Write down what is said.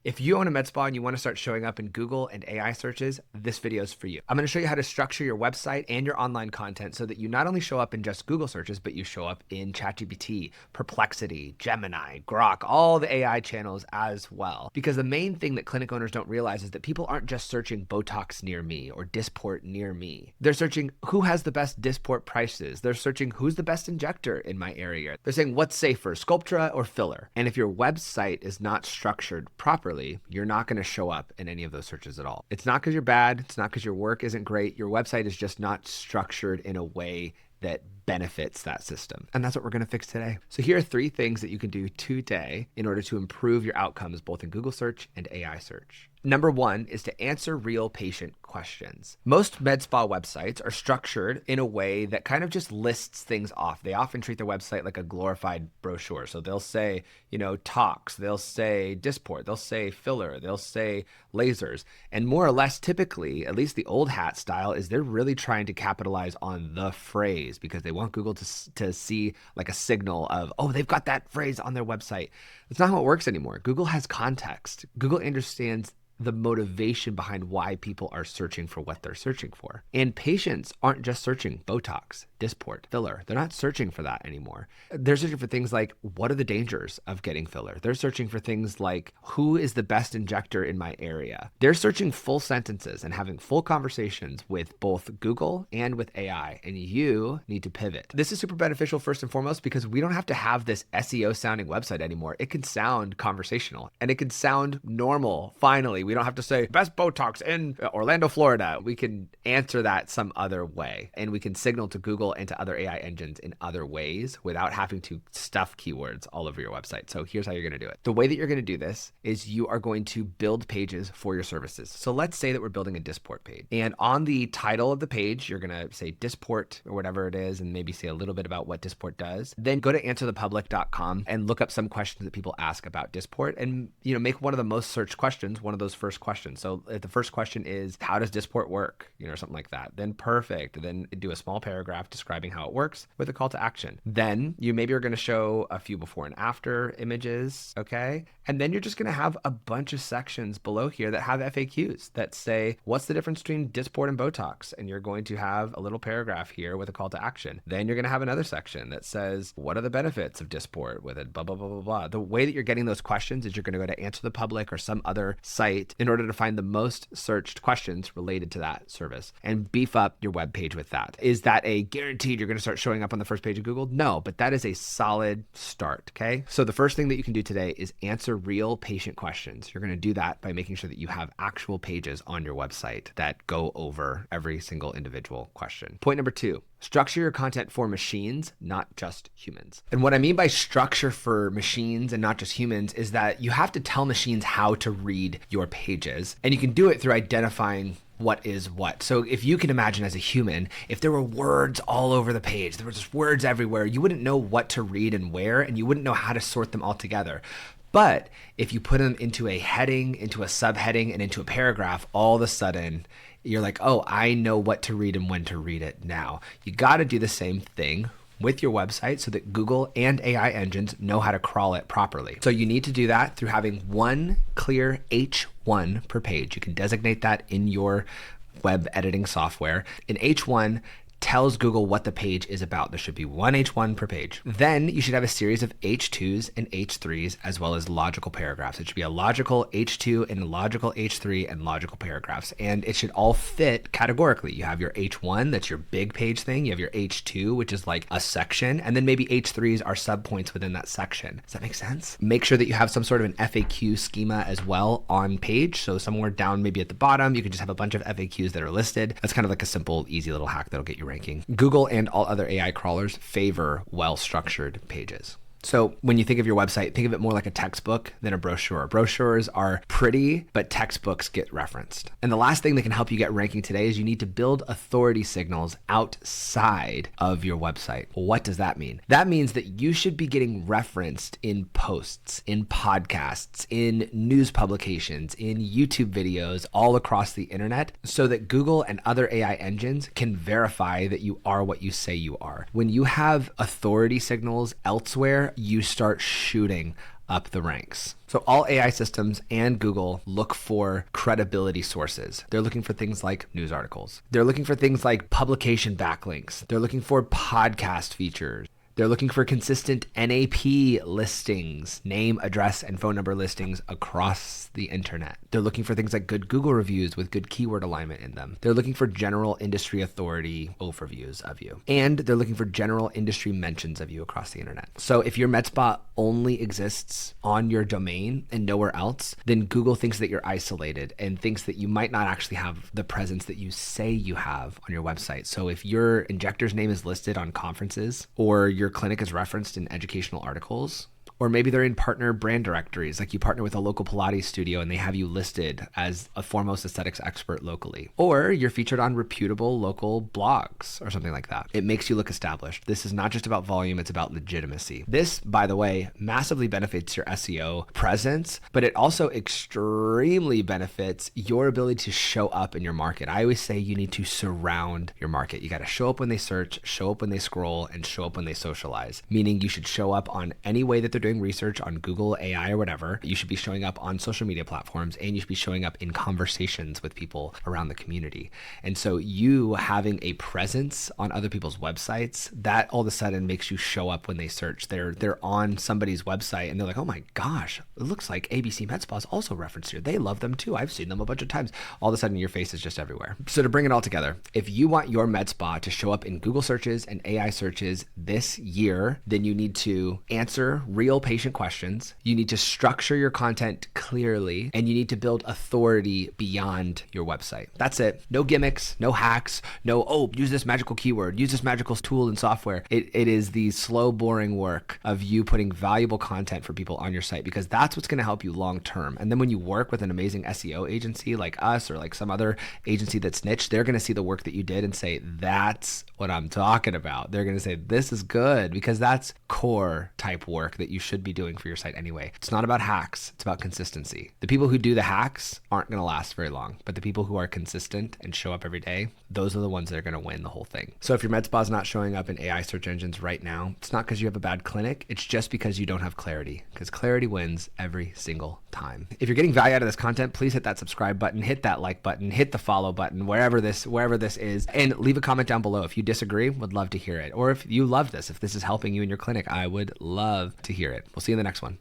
If you own a med spa and you want to start showing up in Google and AI searches, this video is for you. I'm going to show you how to structure your website and your online content so that you not only show up in just Google searches, but you show up in ChatGPT, Perplexity, Gemini, Grok, all the AI channels as well. Because the main thing that clinic owners don't realize is that people aren't just searching Botox near me or Dysport near me. They're searching who has the best Dysport prices. They're searching who's the best injector in my area. They're saying what's safer, Sculptra or filler. And if your website is not structured properly, you're not going to show up in any of those searches at all. It's not because you're bad. It's not because your work isn't great. Your website is just not structured in a way that benefits that system. And that's what we're going to fix today. So here are 3 things that you can do today in order to improve your outcomes, both in Google search and AI search. Number 1 is to answer real patient questions. Most med spa websites are structured in a way that kind of just lists things off. They often treat their website like a glorified brochure. So they'll say, tox, they'll say Dysport, they'll say filler, they'll say lasers. And more or less, typically, at least the old hat style, is they're really trying to capitalize on the phrase because they want Google to see like a signal of, oh, they've got that phrase on their website. That's not how it works anymore. Google has context. Google understands the motivation behind why people are searching for what they're searching for. And patients aren't just searching Botox, Dysport, filler. They're not searching for that anymore. They're searching for things like, what are the dangers of getting filler? They're searching for things like, who is the best injector in my area? They're searching full sentences and having full conversations with both Google and with AI, and you need to pivot. This is super beneficial first and foremost because we don't have to have this SEO sounding website anymore. It can sound conversational and it can sound normal. Finally, we don't have to say best Botox in Orlando, Florida. We can answer that some other way, and we can signal to Google and to other AI engines in other ways without having to stuff keywords all over your website. So here's how you're going to do it. The way that you're going to do this is you are going to build pages for your services. So let's say that we're building a Dysport page, and on the title of the page, you're going to say Dysport or whatever it is, and maybe say a little bit about what Dysport does. Then go to answerthepublic.com and look up some questions that people ask about Dysport, and make one of the most searched questions one of those first questions. So if the first question is, how does Dysport work? Something like that. Then perfect. Then do a small paragraph describing how it works with a call to action. Then you maybe are going to show a few before and after images. Okay. And then you're just going to have a bunch of sections below here that have FAQs that say, what's the difference between Dysport and Botox? And you're going to have a little paragraph here with a call to action. Then you're going to have another section that says, what are the benefits of Dysport with it? Blah, blah, blah, blah, blah. The way that you're getting those questions is you're going to go to Answer the Public or some other site in order to find the most searched questions related to that service and beef up your web page with that. Is that a guaranteed you're going to start showing up on the first page of Google? No, but that is a solid start. Okay. So the first thing that you can do today is answer real patient questions. You're going to do that by making sure that you have actual pages on your website that go over every single individual question. Point number 2. Structure your content for machines, not just humans. And what I mean by structure for machines and not just humans is that you have to tell machines how to read your pages. And you can do it through identifying what is what. So if you can imagine as a human, if there were words all over the page, there were just words everywhere, you wouldn't know what to read and where, and you wouldn't know how to sort them all together. But if you put them into a heading, into a subheading, and into a paragraph, all of a sudden, you're like, oh, I know what to read and when to read it now. You got to do the same thing with your website so that Google and AI engines know how to crawl it properly. So you need to do that through having one clear H1 per page. You can designate that in your web editing software. An H1 tells Google what the page is about. There should be one H1 per page. Then you should have a series of H2s and H3s as well as logical paragraphs. It should be a logical H2 and a logical H3 and logical paragraphs. And it should all fit categorically. You have your H1, that's your big page thing. You have your H2, which is like a section. And then maybe H3s are subpoints within that section. Does that make sense? Make sure that you have some sort of an FAQ schema as well on page. So somewhere down maybe at the bottom, you can just have a bunch of FAQs that are listed. That's kind of like a simple, easy little hack that'll get you ranking. Google and all other AI crawlers favor well-structured pages. So when you think of your website, think of it more like a textbook than a brochure. Brochures are pretty, but textbooks get referenced. And the last thing that can help you get ranking today is you need to build authority signals outside of your website. What does that mean? That means that you should be getting referenced in posts, in podcasts, in news publications, in YouTube videos all across the internet so that Google and other AI engines can verify that you are what you say you are. When you have authority signals elsewhere, you start shooting up the ranks. So all AI systems and Google look for credibility sources. They're looking for things like news articles. They're looking for things like publication backlinks. They're looking for podcast features. They're looking for consistent NAP listings, name, address, and phone number listings across the internet. They're looking for things like good Google reviews with good keyword alignment in them. They're looking for general industry authority overviews of you. And they're looking for general industry mentions of you across the internet. So if your med spa only exists on your domain and nowhere else, then Google thinks that you're isolated and thinks that you might not actually have the presence that you say you have on your website. So if your injector's name is listed on conferences, or your clinic is referenced in educational articles, or maybe they're in partner brand directories, like you partner with a local Pilates studio and they have you listed as a foremost aesthetics expert locally, or you're featured on reputable local blogs or something like that. It makes you look established. This is not just about volume, it's about legitimacy. This, by the way, massively benefits your SEO presence, but it also extremely benefits your ability to show up in your market. I always say you need to surround your market. You got to show up when they search, show up when they scroll, and show up when they socialize, meaning you should show up on any way that they're doing research on Google, AI, or whatever. You should be showing up on social media platforms, and you should be showing up in conversations with people around the community. And so you having a presence on other people's websites, that all of a sudden makes you show up when they search. They're on somebody's website and they're like, oh my gosh, it looks like ABC Med Spa is also referenced here. They love them too. I've seen them a bunch of times. All of a sudden your face is just everywhere. So to bring it all together, if you want your med spa to show up in Google searches and AI searches this year, then you need to answer real patient questions. You need to structure your content clearly, and you need to build authority beyond your website. That's it. No gimmicks, no hacks, no, oh, use this magical keyword, use this magical tool and software. It is the slow, boring work of you putting valuable content for people on your site, because that's what's going to help you long term. And then when you work with an amazing SEO agency like us or like some other agency that's niche, they're going to see the work that you did and say, that's what I'm talking about. They're going to say, this is good, because that's core type work that you should be doing for your site anyway. It's not about hacks, it's about consistency. The people who do the hacks aren't going to last very long, but the people who are consistent and show up every day, those are the ones that are going to win the whole thing. So if your med spa is not showing up in AI search engines right now, it's not because you have a bad clinic, it's just because you don't have clarity, because clarity wins every single time. If you're getting value out of this content, please hit that subscribe button, hit that like button, hit the follow button, wherever this is, and leave a comment down below. If you disagree, would love to hear it. Or if you love this, if this is helping you in your clinic, I would love to hear it. We'll see you in the next one.